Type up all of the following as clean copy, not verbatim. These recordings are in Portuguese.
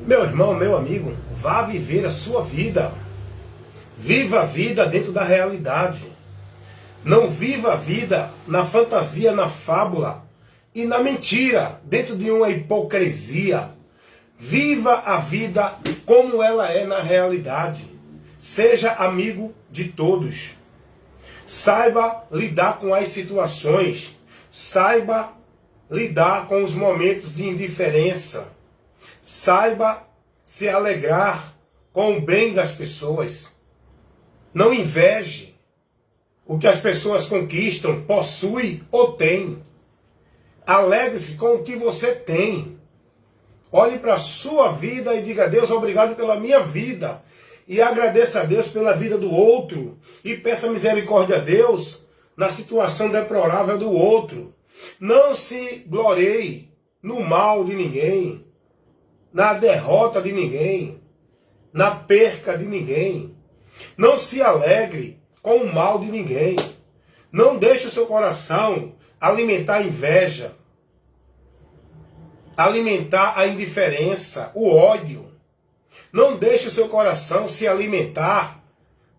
Meu irmão, meu amigo, vá viver a sua vida. Viva a vida dentro da realidade. Não viva a vida na fantasia, na fábula e na mentira, dentro de uma hipocrisia. Viva a vida como ela é na realidade. Seja amigo de todos. Saiba lidar com as situações. Saiba lidar com os momentos de indiferença. Saiba se alegrar com o bem das pessoas. Não inveje o que as pessoas conquistam, possuem ou têm. Alegre-se com o que você tem. Olhe para a sua vida e diga: Deus, obrigado pela minha vida. E agradeça a Deus pela vida do outro. E peça misericórdia a Deus na situação deplorável do outro. Não se glorie no mal de ninguém, na derrota de ninguém, na perca de ninguém. Não se alegre com o mal de ninguém. Não deixe o seu coração alimentar a inveja, alimentar a indiferença, o ódio. Não deixe o seu coração se alimentar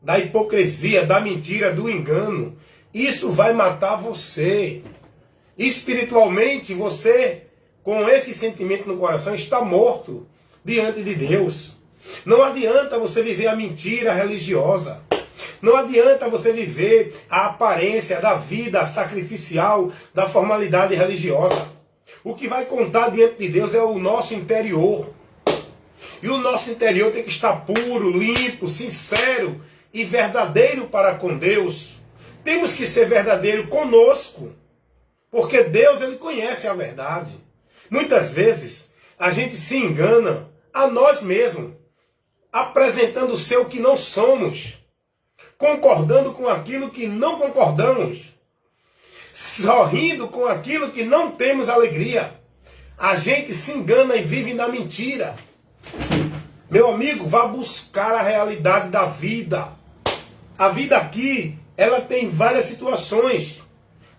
da hipocrisia, da mentira, do engano. Isso vai matar você. Espiritualmente, você, com esse sentimento no coração, está morto diante de Deus. Não adianta você viver a mentira religiosa. Não adianta você viver a aparência da vida sacrificial, da formalidade religiosa. O que vai contar diante de Deus é o nosso interior. E o nosso interior tem que estar puro, limpo, sincero e verdadeiro para com Deus. Temos que ser verdadeiro conosco. Porque Deus, Ele conhece a verdade. Muitas vezes, a gente se engana a nós mesmos, apresentando o seu que não somos, concordando com aquilo que não concordamos, sorrindo com aquilo que não temos alegria. A gente se engana e vive na mentira. Meu amigo, vá buscar a realidade da vida. A vida aqui, ela tem várias situações.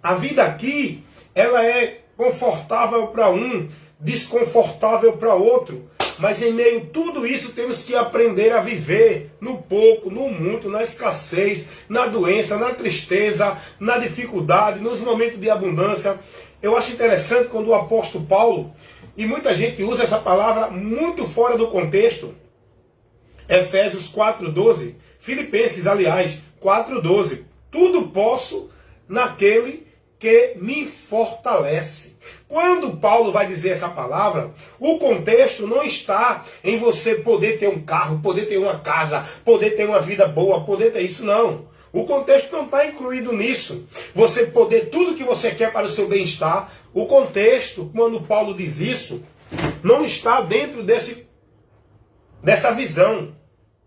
A vida aqui, ela é confortável para um, desconfortável para outro. Mas em meio a tudo isso, temos que aprender a viver no pouco, no muito, na escassez, na doença, na tristeza, na dificuldade, nos momentos de abundância. Eu acho interessante quando o apóstolo Paulo, e muita gente usa essa palavra muito fora do contexto, Efésios 4:12, Filipenses, aliás, 4:12, tudo posso naquele que me fortalece. Quando Paulo vai dizer essa palavra, o contexto não está em você poder ter um carro, poder ter uma casa, poder ter uma vida boa, poder ter isso, não. O contexto não está incluído nisso. Você poder tudo que você quer para o seu bem-estar. O contexto, quando Paulo diz isso, não está dentro dessa visão,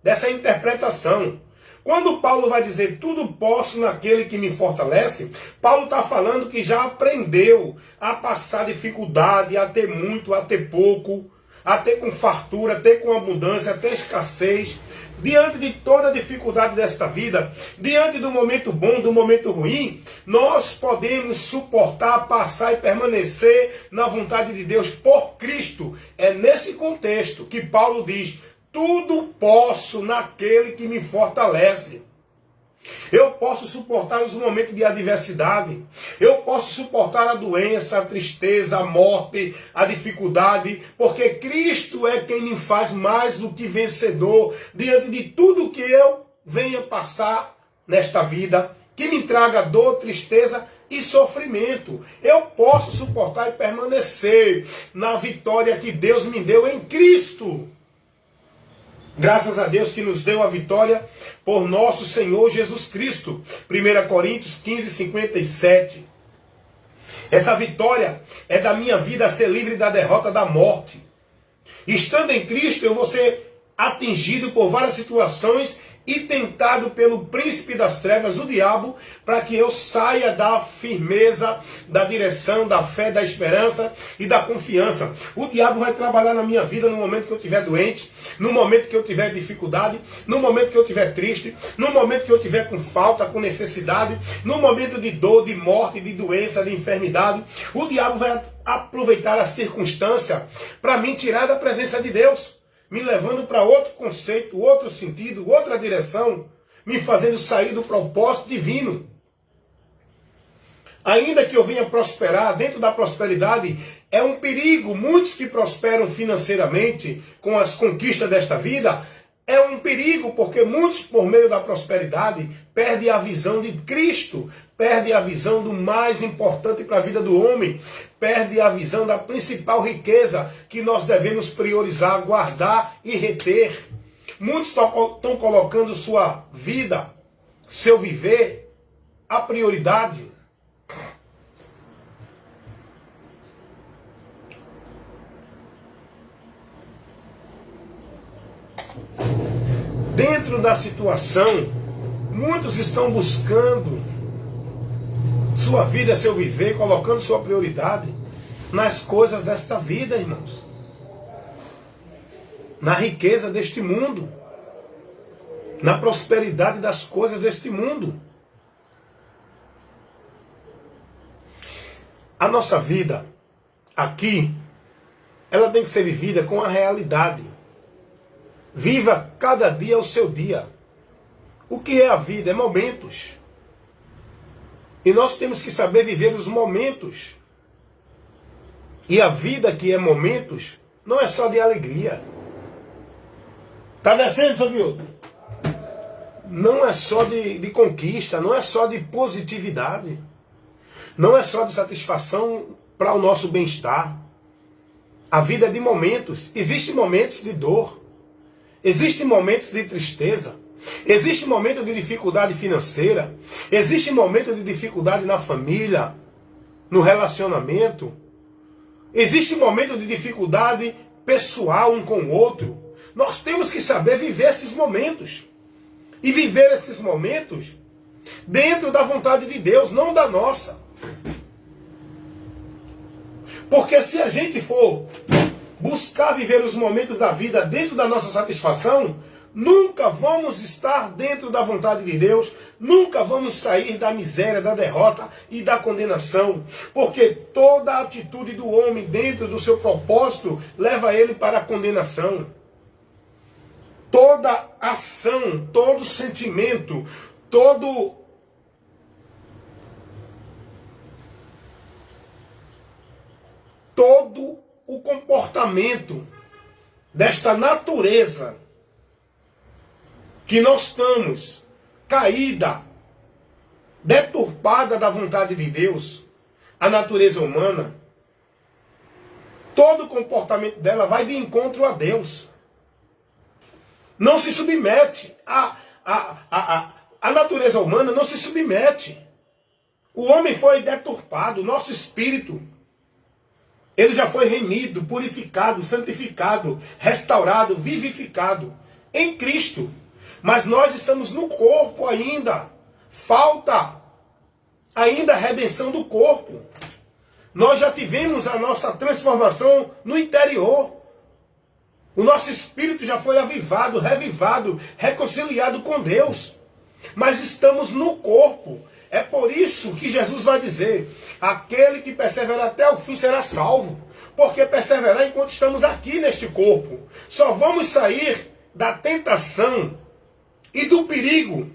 dessa interpretação. Quando Paulo vai dizer tudo posso naquele que me fortalece, Paulo está falando que já aprendeu a passar dificuldade, a ter muito, a ter pouco, a ter com fartura, a ter com abundância, a ter escassez. Diante de toda a dificuldade desta vida, diante do momento bom, do momento ruim, nós podemos suportar, passar e permanecer na vontade de Deus por Cristo. É nesse contexto que Paulo diz: tudo posso naquele que me fortalece. Eu posso suportar os momentos de adversidade. Eu posso suportar a doença, a tristeza, a morte, a dificuldade, porque Cristo é quem me faz mais do que vencedor diante de tudo que eu venha passar nesta vida, que me traga dor, tristeza e sofrimento. Eu posso suportar e permanecer na vitória que Deus me deu em Cristo. Graças a Deus que nos deu a vitória por nosso Senhor Jesus Cristo. 1 Coríntios 15:57. Essa vitória é da minha vida ser livre da derrota da morte. Estando em Cristo, eu vou ser atingido por várias situações e tentado pelo príncipe das trevas, o diabo, para que eu saia da firmeza, da direção, da fé, da esperança e da confiança. O diabo vai trabalhar na minha vida no momento que eu estiver doente, no momento que eu tiver dificuldade, no momento que eu estiver triste, no momento que eu estiver com falta, com necessidade, no momento de dor, de morte, de doença, de enfermidade. O diabo vai aproveitar a circunstância para me tirar da presença de Deus. me levando para outro conceito, outro sentido, outra direção, me fazendo sair do propósito divino. Ainda que eu venha prosperar, dentro da prosperidade, é um perigo. Muitos que prosperam financeiramente com as conquistas desta vida, é um perigo, porque muitos, por meio da prosperidade, perdem a visão de Cristo, perdem a visão do mais importante para a vida do homem, perdem a visão da principal riqueza que nós devemos priorizar, guardar e reter. Muitos estão colocando sua vida, seu viver, a prioridade. Dentro da situação, muitos estão buscando sua vida, seu viver, colocando sua prioridade nas coisas desta vida, irmãos. Na riqueza deste mundo. Na prosperidade das coisas deste mundo. A nossa vida aqui, ela tem que ser vivida com a realidade. Viva cada dia o seu dia. O que é a vida? É momentos. E nós temos que saber viver os momentos. E a vida que é momentos, não é só de alegria. Tá descendo, seu Milton? Não é só de conquista, não é só de positividade. Não é só de satisfação para o nosso bem-estar. A vida é de momentos. Existem momentos de dor. Existem momentos de tristeza, existe momento de dificuldade financeira, existe momento de dificuldade na família, no relacionamento, existe momento de dificuldade pessoal um com o outro. Nós temos que saber viver esses momentos, e viver esses momentos dentro da vontade de Deus, não da nossa. Porque se a gente for buscar viver os momentos da vida dentro da nossa satisfação, nunca vamos estar dentro da vontade de Deus, nunca vamos sair da miséria, da derrota e da condenação, porque toda atitude do homem dentro do seu propósito leva ele para a condenação. Toda ação, todo sentimento, todo o comportamento desta natureza que nós estamos caída, deturpada da vontade de Deus, a natureza humana, todo o comportamento dela vai de encontro a Deus. Não se submete. A natureza humana não se submete. O homem foi deturpado, o nosso espírito, ele já foi remido, purificado, santificado, restaurado, vivificado em Cristo. Mas nós estamos no corpo ainda. Falta ainda a redenção do corpo. Nós já tivemos a nossa transformação no interior. O nosso espírito já foi avivado, revivado, reconciliado com Deus. Mas estamos no corpo. É por isso que Jesus vai dizer: aquele que perseverar até o fim será salvo. Porque perseverar enquanto estamos aqui neste corpo. Só vamos sair da tentação e do perigo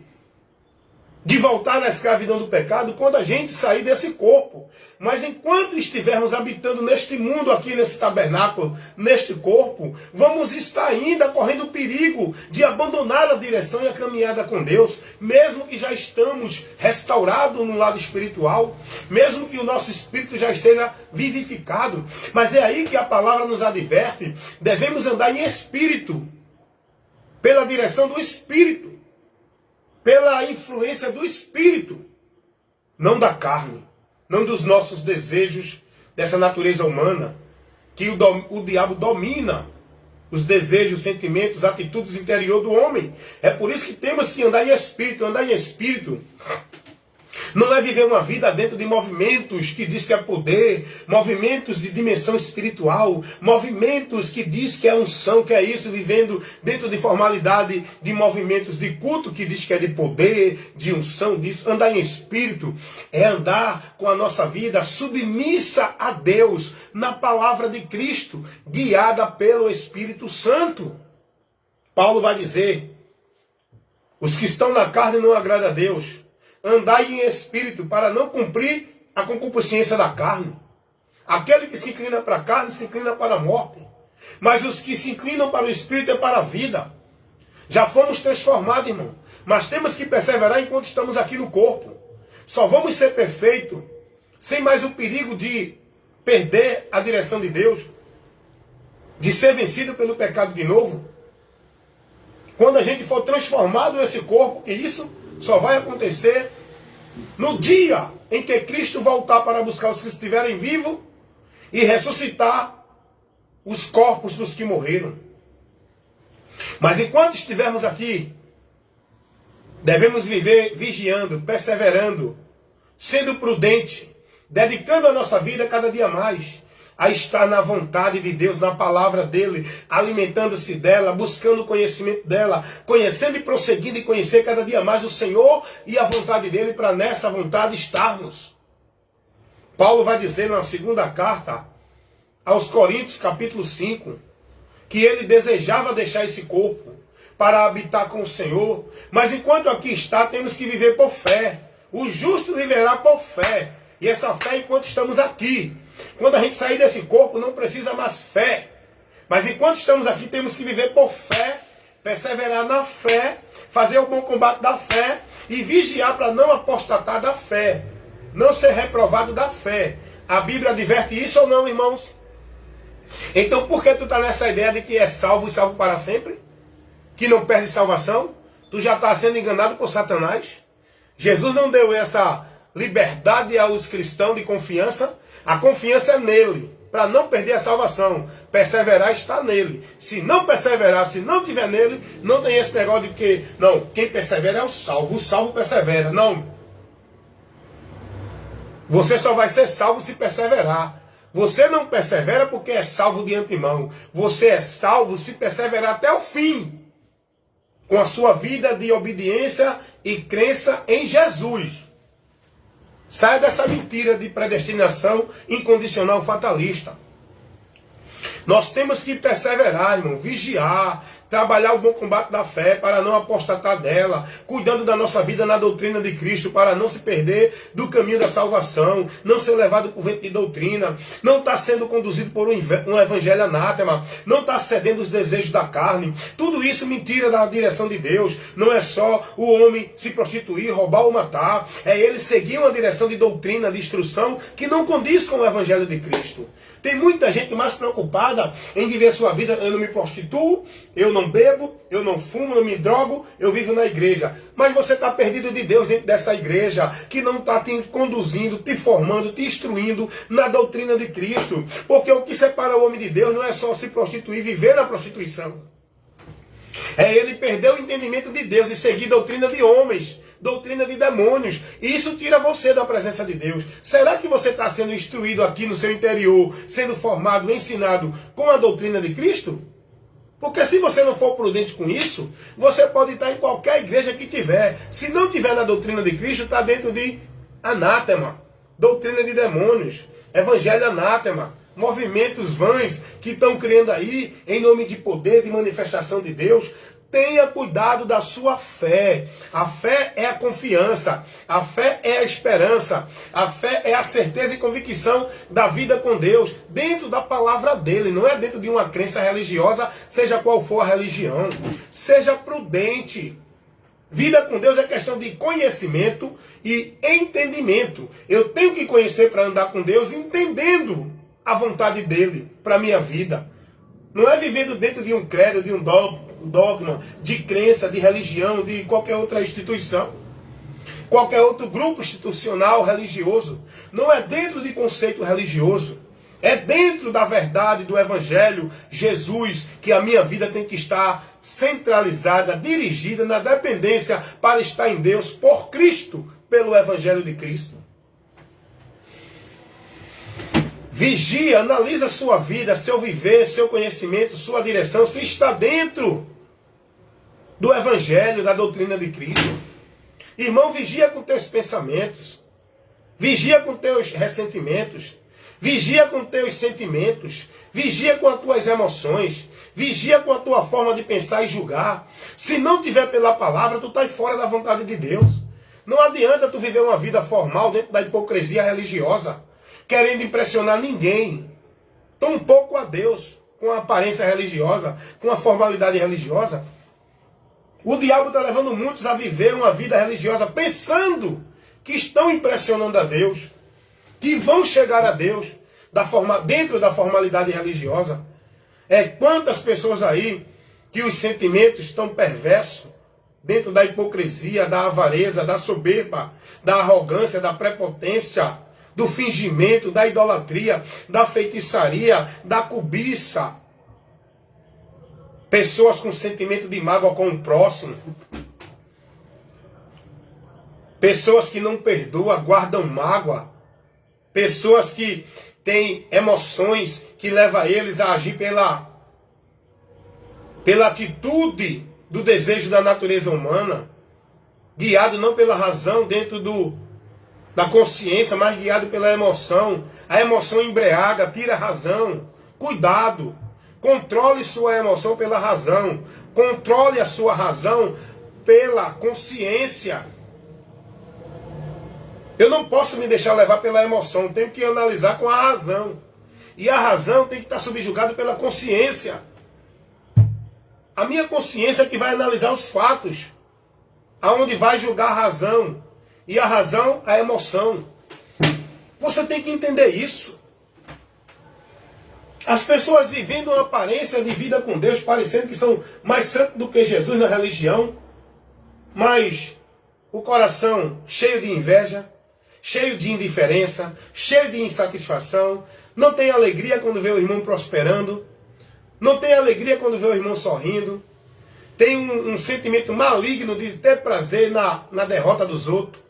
de voltar na escravidão do pecado quando a gente sair desse corpo. Mas enquanto estivermos habitando neste mundo aqui, nesse tabernáculo, neste corpo, vamos estar ainda correndo o perigo de abandonar a direção e a caminhada com Deus, mesmo que já estamos restaurados no lado espiritual, mesmo que o nosso espírito já esteja vivificado. Mas é aí que a palavra nos adverte: devemos andar em espírito, pela direção do Espírito, pela influência do Espírito, não da carne, não dos nossos desejos dessa natureza humana, que o diabo domina os desejos, sentimentos, atitudes interior do homem. É por isso que temos que andar em espírito. Andar em espírito não é viver uma vida dentro de movimentos que diz que é poder, movimentos de dimensão espiritual, movimentos que diz que é unção, que é isso, vivendo dentro de formalidade de movimentos de culto que diz que é de poder, de unção, disso. Andar em espírito é andar com a nossa vida submissa a Deus, na palavra de Cristo, guiada pelo Espírito Santo. Paulo vai dizer: os que estão na carne não agradam a Deus. Andai em espírito para não cumprir a concupiscência da carne. Aquele que se inclina para a carne se inclina para a morte. Mas os que se inclinam para o espírito é para a vida. Já fomos transformados, irmão. Mas temos que perseverar enquanto estamos aqui no corpo. Só vamos ser perfeitos sem mais o perigo de perder a direção de Deus, de ser vencido pelo pecado de novo, quando a gente for transformado nesse corpo, que isso só vai acontecer no dia em que Cristo voltar para buscar os que estiverem vivos e ressuscitar os corpos dos que morreram. Mas enquanto estivermos aqui, devemos viver vigiando, perseverando, sendo prudente, dedicando a nossa vida cada dia mais a estar na vontade de Deus, na palavra dele, alimentando-se dela, buscando o conhecimento dela, conhecendo e prosseguindo e conhecer cada dia mais o Senhor e a vontade dele, para nessa vontade estarmos. Paulo vai dizer na segunda carta aos Coríntios, capítulo 5, que ele desejava deixar esse corpo para habitar com o Senhor, mas enquanto aqui está, temos que viver por fé. O justo viverá por fé, e essa fé enquanto estamos aqui. Quando a gente sair desse corpo, não precisa mais fé. Mas enquanto estamos aqui, temos que viver por fé, perseverar na fé, fazer o bom combate da fé e vigiar para não apostatar da fé, não ser reprovado da fé. A Bíblia adverte isso ou não, irmãos? Então por que tu está nessa ideia de que é salvo e salvo para sempre? Que não perde salvação? Tu já está sendo enganado por Satanás? Jesus não deu essa liberdade aos cristãos de confiança. A confiança é nele, para não perder a salvação. Perseverar está nele. Se não perseverar, se não tiver nele, não tem esse negócio de que, não, quem persevera é o salvo persevera. Não. Você só vai ser salvo se perseverar. Você não persevera porque é salvo de antemão. Você é salvo se perseverar até o fim, com a sua vida de obediência e crença em Jesus. Saia dessa mentira de predestinação incondicional fatalista. Nós temos que perseverar, irmão, vigiar, trabalhar o bom combate da fé para não apostatar dela, cuidando da nossa vida na doutrina de Cristo para não se perder do caminho da salvação, não ser levado por vento de doutrina, não estar sendo conduzido por um evangelho anátema, não estar cedendo os desejos da carne. Tudo isso mentira da direção de Deus. Não é só o homem se prostituir, roubar ou matar, é ele seguir uma direção de doutrina, de instrução que não condiz com o evangelho de Cristo. Tem muita gente mais preocupada em viver sua vida. Eu não me prostituo, eu não bebo, eu não fumo, não me drogo, eu vivo na igreja. Mas você está perdido de Deus dentro dessa igreja, que não está te conduzindo, te formando, te instruindo na doutrina de Cristo. Porque o que separa o homem de Deus não é só se prostituir, viver na prostituição. É ele perder o entendimento de Deus e seguir doutrina de homens, doutrina de demônios. E isso tira você da presença de Deus. Será que você está sendo instruído aqui no seu interior, sendo formado, ensinado com a doutrina de Cristo? Porque se você não for prudente com isso, você pode estar em qualquer igreja que tiver. Se não tiver na doutrina de Cristo, está dentro de anátema, doutrina de demônios, evangelho anátema, movimentos vãs que estão criando aí em nome de poder, de manifestação de Deus. Tenha cuidado da sua fé. A fé é a confiança. A fé é a esperança. A fé é a certeza e convicção da vida com Deus, dentro da palavra dele. Não é dentro de uma crença religiosa, seja qual for a religião. Seja prudente. Vida com Deus é questão de conhecimento e entendimento. Eu tenho que conhecer para andar com Deus, entendendo a vontade dele para a minha vida. Não é vivendo dentro de um credo, de um dogma, de crença, de religião, de qualquer outra instituição, qualquer outro grupo institucional religioso. Não é dentro de conceito religioso. É dentro da verdade do Evangelho, Jesus, que a minha vida tem que estar centralizada, dirigida na dependência para estar em Deus, por Cristo, pelo Evangelho de Cristo. Vigia, analisa sua vida, seu viver, seu conhecimento, sua direção, se está dentro do Evangelho, da doutrina de Cristo. Irmão, vigia com teus pensamentos, vigia com teus ressentimentos, vigia com teus sentimentos, vigia com as tuas emoções, Vigia com a tua forma de pensar e julgar. Se não tiver pela palavra, tu estás fora da vontade de Deus. Não adianta tu viver uma vida formal dentro da hipocrisia religiosa, querendo impressionar ninguém. Tão pouco a Deus, com a aparência religiosa, com a formalidade religiosa. O diabo está levando muitos a viver uma vida religiosa pensando que estão impressionando a Deus, que vão chegar a Deus dentro da formalidade religiosa. Quantas pessoas aí que os sentimentos estão perversos dentro da hipocrisia, da avareza, da soberba, da arrogância, da prepotência, do fingimento, da idolatria, da feitiçaria, da cobiça. Pessoas com sentimento de mágoa com o próximo. Pessoas que não perdoam, guardam mágoa. Pessoas que têm emoções que levam eles a agir pela atitude do desejo da natureza humana. Guiado não pela razão dentro da consciência, mas guiado pela emoção. A emoção embriaga, tira a razão. Cuidado. Controle sua emoção pela razão. Controle a sua razão pela consciência. Eu não posso me deixar levar pela emoção. Tenho que analisar com a razão. E a razão tem que estar subjugada pela consciência. A minha consciência é que vai analisar os fatos. Aonde vai julgar a razão. E a razão, a emoção. Você tem que entender isso. As pessoas vivendo uma aparência de vida com Deus, parecendo que são mais santos do que Jesus na religião, mas o coração cheio de inveja, cheio de indiferença, cheio de insatisfação, não tem alegria quando vê o irmão prosperando, não tem alegria quando vê o irmão sorrindo, tem um sentimento maligno de ter prazer na derrota dos outros,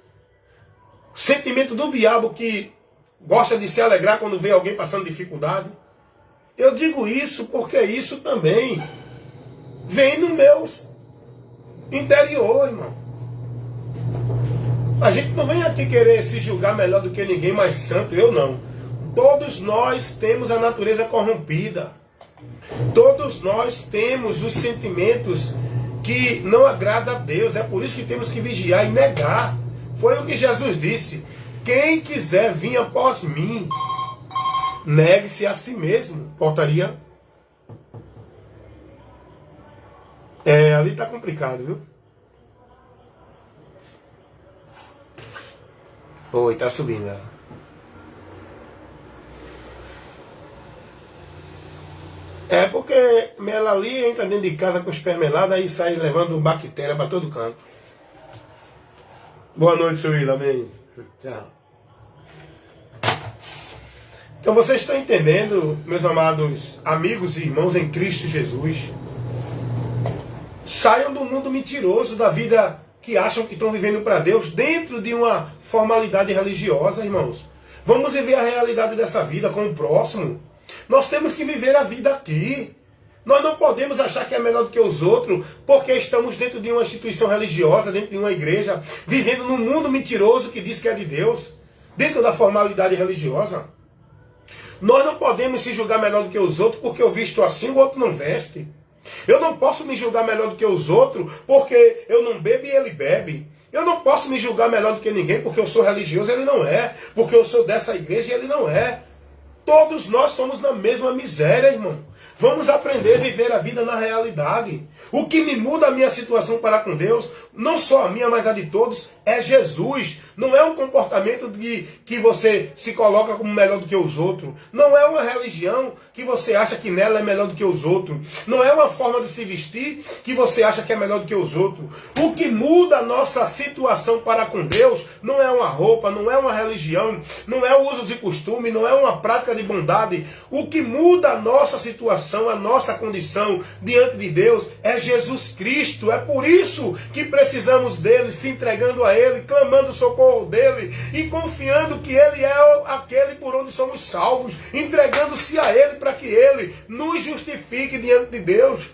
sentimento do diabo que gosta de se alegrar quando vê alguém passando dificuldade. Eu digo isso porque isso também vem no meu interior, irmão. A gente não vem aqui querer se julgar melhor do que ninguém mais santo, eu não. Todos nós temos a natureza corrompida. Todos nós temos os sentimentos que não agradam a Deus. É por isso que temos que vigiar e negar. Foi o que Jesus disse. Quem quiser vir após mim, negue-se a si mesmo. Portaria. Ali está complicado, viu? Oi, tá subindo. Porque ela ali entra dentro de casa com os pés melados e sai levando bactéria para todo canto. Boa noite, seu Willa. Amém. Tchau. Então vocês estão entendendo, meus amados amigos e irmãos em Cristo Jesus. Saiam do mundo mentiroso, da vida que acham que estão vivendo para Deus, dentro de uma formalidade religiosa, irmãos. Vamos viver a realidade dessa vida com o próximo. Nós temos que viver a vida aqui. Nós não podemos achar que é melhor do que os outros, porque estamos dentro de uma instituição religiosa, dentro de uma igreja, vivendo num mundo mentiroso que diz que é de Deus, dentro da formalidade religiosa. Nós não podemos se julgar melhor do que os outros, porque eu visto assim, o outro não veste. Eu não posso me julgar melhor do que os outros, porque eu não bebo e ele bebe. Eu não posso me julgar melhor do que ninguém, porque eu sou religioso e ele não é. Porque eu sou dessa igreja e ele não é. Todos nós estamos na mesma miséria, irmão. Vamos aprender a viver a vida na realidade. O que me muda a minha situação para com Deus, não só a minha, mas a de todos, é Jesus. Não é um comportamento que você se coloca como melhor do que os outros. Não é uma religião que você acha que nela é melhor do que os outros. Não é uma forma de se vestir que você acha que é melhor do que os outros. O que muda a nossa situação para com Deus não é uma roupa, não é uma religião, não é usos e costumes, não é uma prática de bondade. O que muda a nossa situação, a nossa condição diante de Deus é Jesus Cristo. É por isso que precisamos dele, se entregando a ele, clamando o socorro dele e confiando que ele é aquele por onde somos salvos, entregando-se a ele para que ele nos justifique diante de Deus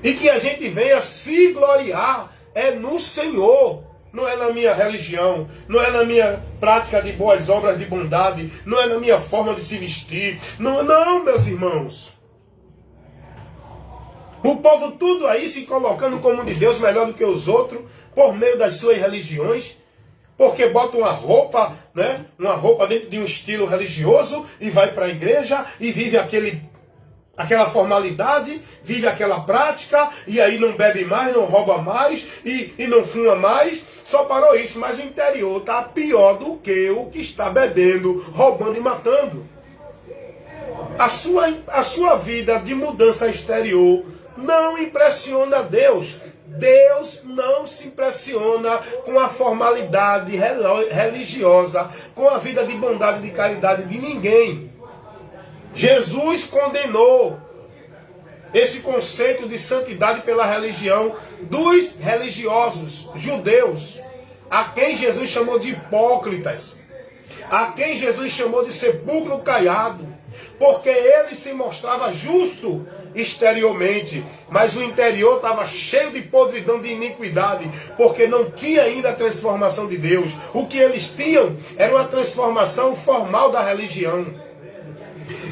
e que a gente venha se gloriar no Senhor. Não é na minha religião, não é na minha prática de boas obras de bondade, não é na minha forma de se vestir. Não, meus irmãos. O povo tudo aí se colocando como de Deus melhor do que os outros, por meio das suas religiões, porque bota uma roupa, né? Uma roupa dentro de um estilo religioso e vai para a igreja e vive aquela formalidade, vive aquela prática, e aí não bebe mais, não rouba mais, e não fuma mais, só parou isso, mas o interior está pior do que o que está bebendo, roubando e matando. A sua vida de mudança exterior não impressiona Deus. Deus não se impressiona com a formalidade religiosa, com a vida de bondade e de caridade de ninguém. Jesus condenou esse conceito de santidade pela religião dos religiosos judeus, a quem Jesus chamou de hipócritas, a quem Jesus chamou de sepulcro caiado, porque ele se mostrava justo exteriormente, mas o interior estava cheio de podridão, de iniquidade, porque não tinha ainda a transformação de Deus. O que eles tinham era uma transformação formal da religião.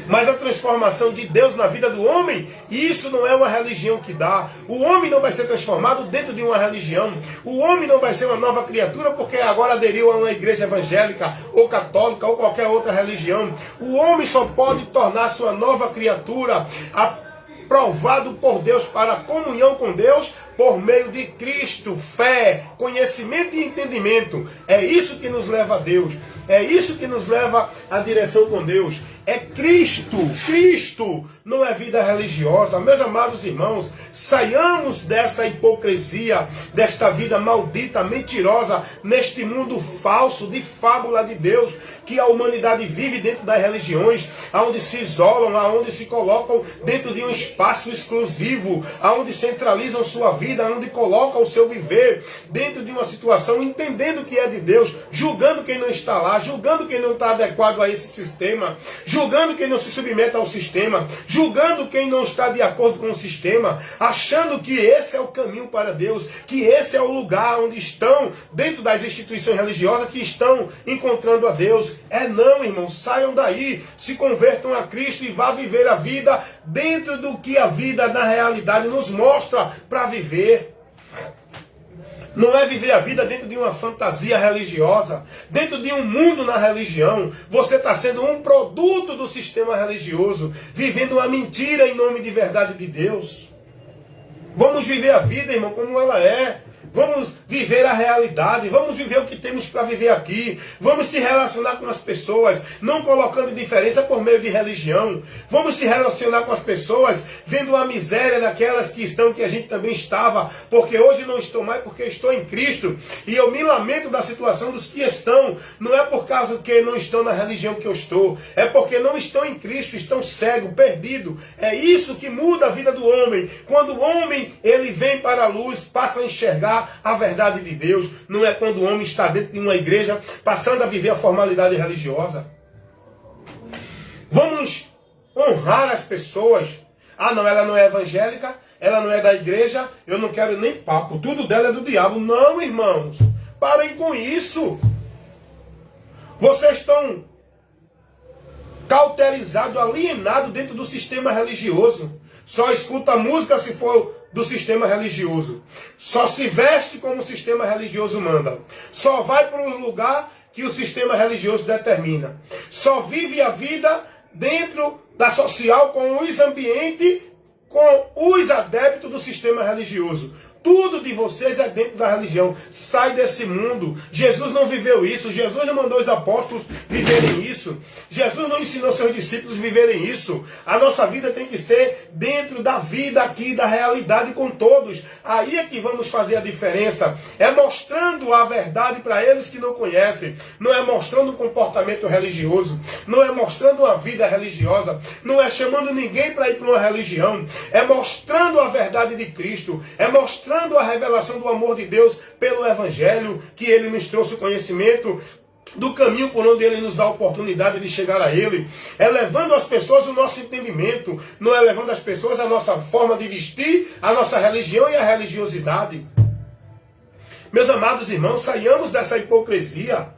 Mas a transformação de Deus na vida do homem, isso não é uma religião que dá. O homem não vai ser transformado dentro de uma religião. O homem não vai ser uma nova criatura porque agora aderiu a uma igreja evangélica, ou católica, ou qualquer outra religião. O homem só pode tornar-se uma nova criatura, aprovado por Deus para a comunhão com Deus, por meio de Cristo, fé, conhecimento e entendimento. É isso que nos leva a Deus. É isso que nos leva à direção com Deus. É Cristo. Cristo não é vida religiosa. Meus amados irmãos, saiamos dessa hipocrisia, desta vida maldita, mentirosa, neste mundo falso, de fábula de Deus, que a humanidade vive dentro das religiões, aonde se isolam, aonde se colocam dentro de um espaço exclusivo, aonde centralizam sua vida, aonde colocam o seu viver dentro de uma situação, entendendo que é de Deus, julgando quem não está lá, julgando quem não está adequado a esse sistema, julgando quem não se submete ao sistema, julgando quem não está de acordo com o sistema, achando que esse é o caminho para Deus, que esse é o lugar onde estão, dentro das instituições religiosas, que estão encontrando a Deus. É não, irmãos, saiam daí, se convertam a Cristo e vá viver a vida dentro do que a vida na realidade nos mostra para viver. Não é viver a vida dentro de uma fantasia religiosa, dentro de um mundo na religião. Você está sendo um produto do sistema religioso, vivendo uma mentira em nome de verdade de Deus. Vamos viver a vida, irmão, como ela é. Vamos viver a realidade, vamos viver o que temos para viver aqui, vamos se relacionar com as pessoas, não colocando diferença por meio de religião, vamos se relacionar com as pessoas, vendo a miséria daquelas que estão, que a gente também estava, porque hoje não estou mais, porque estou em Cristo, e eu me lamento da situação dos que estão, não é por causa que não estão na religião que eu estou, é porque não estão em Cristo, estão cegos, perdidos. É isso que muda a vida do homem. Quando o homem ele vem para a luz, passa a enxergar a verdade de Deus. Não é quando o homem está dentro de uma igreja passando a viver a formalidade religiosa. Vamos honrar as pessoas. Ah, não, ela não é evangélica, ela não é da igreja, eu não quero nem papo, tudo dela é do diabo. Não, irmãos, parem com isso. Vocês estão cauterizados, alienados dentro do sistema religioso. Só escuta música se for do sistema religioso. Só se veste como o sistema religioso manda. Só vai para um lugar que o sistema religioso determina. Só vive a vida dentro da social com os ambientes, com os adeptos do sistema religioso. Tudo de vocês é dentro da religião. Sai desse mundo. Jesus não viveu isso. Jesus não mandou os apóstolos viverem isso. Jesus não ensinou seus discípulos viverem isso. A nossa vida tem que ser dentro da vida aqui, da realidade com todos. Aí é que vamos fazer a diferença. É mostrando a verdade para eles que não conhecem. Não é mostrando um comportamento religioso. Não é mostrando uma vida religiosa. Não é chamando ninguém para ir para uma religião. É mostrando a verdade de Cristo. É mostrando a revelação do amor de Deus pelo Evangelho, que Ele nos trouxe o conhecimento do caminho por onde Ele nos dá a oportunidade de chegar a Ele. É levando às pessoas o nosso entendimento, não é levando às pessoas a nossa forma de vestir, a nossa religião e a religiosidade. Meus amados irmãos, saiamos dessa hipocrisia.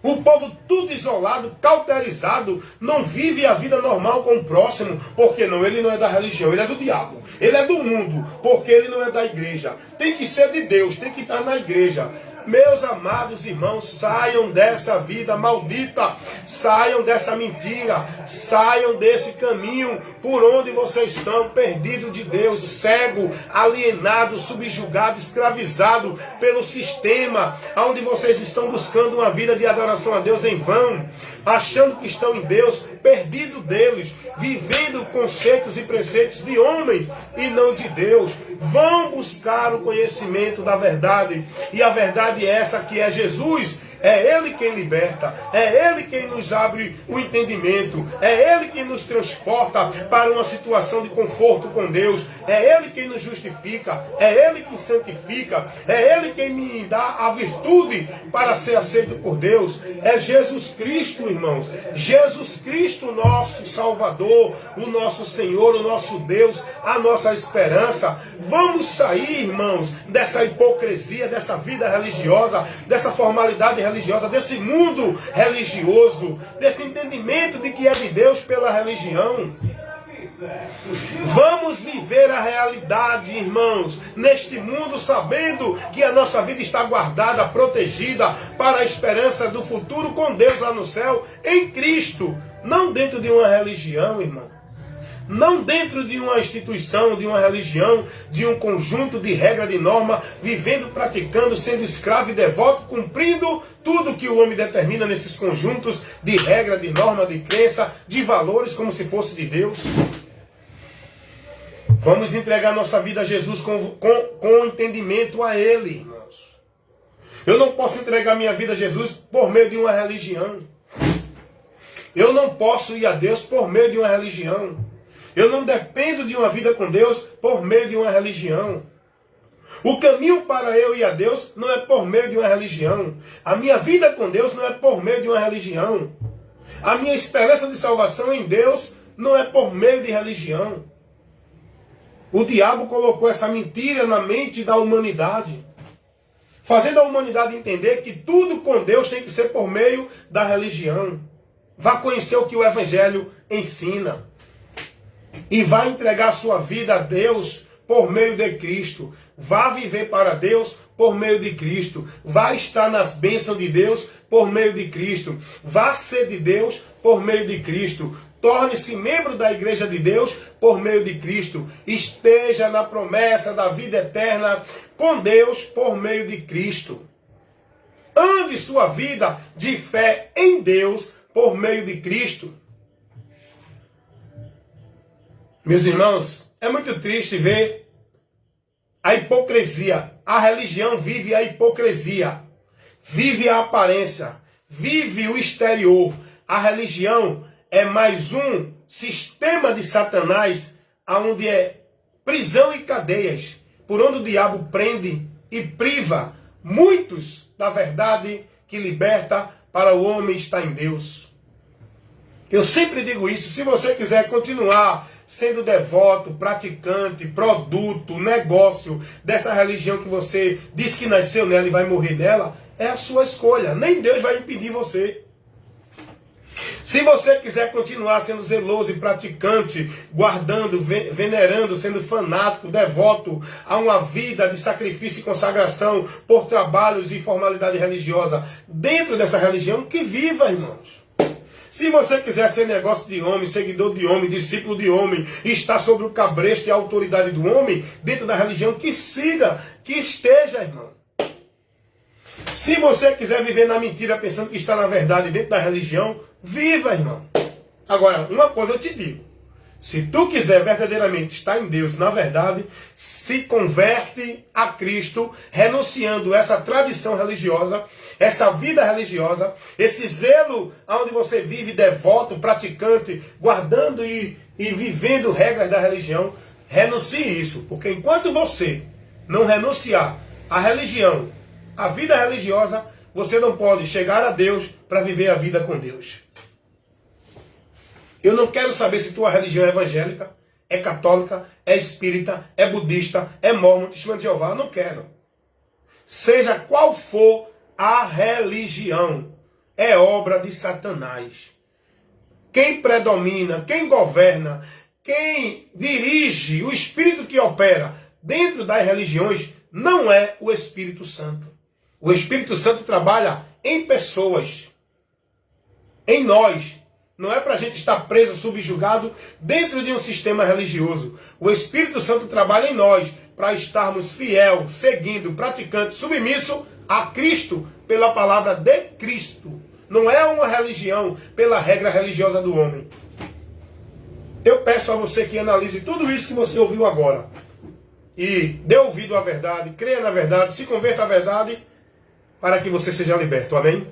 O povo tudo isolado, cauterizado, não vive a vida normal com o próximo, porque não, ele não é da religião, ele é do diabo, ele é do mundo, porque ele não é da igreja. Tem que ser de Deus, tem que estar na igreja. Meus amados irmãos, saiam dessa vida maldita, saiam dessa mentira, saiam desse caminho por onde vocês estão, perdidos de Deus, cego, alienado, subjugado, escravizado pelo sistema, onde vocês estão buscando uma vida de adoração a Deus em vão, achando que estão em Deus, perdido deles, vivendo conceitos e preceitos de homens e não de Deus. Vão buscar o conhecimento da verdade, e a verdade é essa, que é Jesus. É Ele quem liberta, é Ele quem nos abre o entendimento, é Ele quem nos transporta para uma situação de conforto com Deus, é Ele quem nos justifica, é Ele quem santifica, é Ele quem me dá a virtude para ser aceito por Deus. É Jesus Cristo, irmãos, Jesus Cristo, nosso Salvador, o nosso Senhor, o nosso Deus, a nossa esperança. Vamos sair, irmãos, dessa hipocrisia, dessa vida religiosa, dessa formalidade religiosa, desse mundo religioso, desse entendimento de que é de Deus pela religião. Vamos viver a realidade, irmãos, neste mundo, sabendo que a nossa vida está guardada, protegida para a esperança do futuro com Deus lá no céu, em Cristo, não dentro de uma religião, irmão. Não dentro de uma instituição, de uma religião, de um conjunto de regra, de norma, vivendo, praticando, sendo escravo e devoto, cumprindo tudo que o homem determina nesses conjuntos de regra, de norma, de crença, de valores, como se fosse de Deus. Vamos entregar nossa vida a Jesus com entendimento a Ele, irmãos. Eu não posso entregar minha vida a Jesus por meio de uma religião. Eu não posso ir a Deus por meio de uma religião. Eu não dependo de uma vida com Deus por meio de uma religião. O caminho para eu ir a Deus não é por meio de uma religião. A minha vida com Deus não é por meio de uma religião. A minha esperança de salvação em Deus não é por meio de religião. O diabo colocou essa mentira na mente da humanidade, fazendo a humanidade entender que tudo com Deus tem que ser por meio da religião. Vá conhecer o que o Evangelho ensina. E vá entregar sua vida a Deus por meio de Cristo. Vá viver para Deus por meio de Cristo. Vá estar nas bênçãos de Deus por meio de Cristo. Vá ser de Deus por meio de Cristo. Torne-se membro da igreja de Deus por meio de Cristo. Esteja na promessa da vida eterna com Deus por meio de Cristo. Ande sua vida de fé em Deus por meio de Cristo. Meus irmãos, é muito triste ver a hipocrisia. A religião vive a hipocrisia, vive a aparência, vive o exterior. A religião é mais um sistema de Satanás, onde é prisão e cadeias, por onde o diabo prende e priva muitos da verdade que liberta para o homem estar em Deus. Eu sempre digo isso: se você quiser continuar sendo devoto, praticante, produto, negócio dessa religião que você diz que nasceu nela e vai morrer nela, é a sua escolha. Nem Deus vai impedir você. Se você quiser continuar sendo zeloso e praticante, guardando, venerando, sendo fanático, devoto a uma vida de sacrifício e consagração por trabalhos e formalidade religiosa dentro dessa religião, que viva, irmãos. Se você quiser ser negócio de homem, seguidor de homem, discípulo de homem, e estar sobre o cabresto e a autoridade do homem, dentro da religião, que siga, que esteja, irmão. Se você quiser viver na mentira, pensando que está na verdade dentro da religião, viva, irmão. Agora, uma coisa eu te digo: se tu quiser verdadeiramente estar em Deus, na verdade, se converte a Cristo, renunciando essa tradição religiosa, essa vida religiosa, esse zelo onde você vive devoto, praticante, guardando e vivendo regras da religião. Renuncie isso, porque enquanto você não renunciar à religião, à vida religiosa, você não pode chegar a Deus para viver a vida com Deus. Eu não quero saber se tua religião é evangélica, é católica, é espírita, é budista, é mórmon, testemunho de Jeová. Eu não quero. Seja qual for a religião, é obra de Satanás. Quem predomina, quem governa, quem dirige, o espírito que opera dentro das religiões não é o Espírito Santo. O Espírito Santo trabalha em pessoas, em nós. Não é para a gente estar preso, subjugado dentro de um sistema religioso. O Espírito Santo trabalha em nós para estarmos fiel, seguindo, praticante, submisso a Cristo pela palavra de Cristo. Não é uma religião pela regra religiosa do homem. Eu peço a você que analise tudo isso que você ouviu agora. E dê ouvido à verdade, creia na verdade, se converta à verdade, para que você seja liberto. Amém?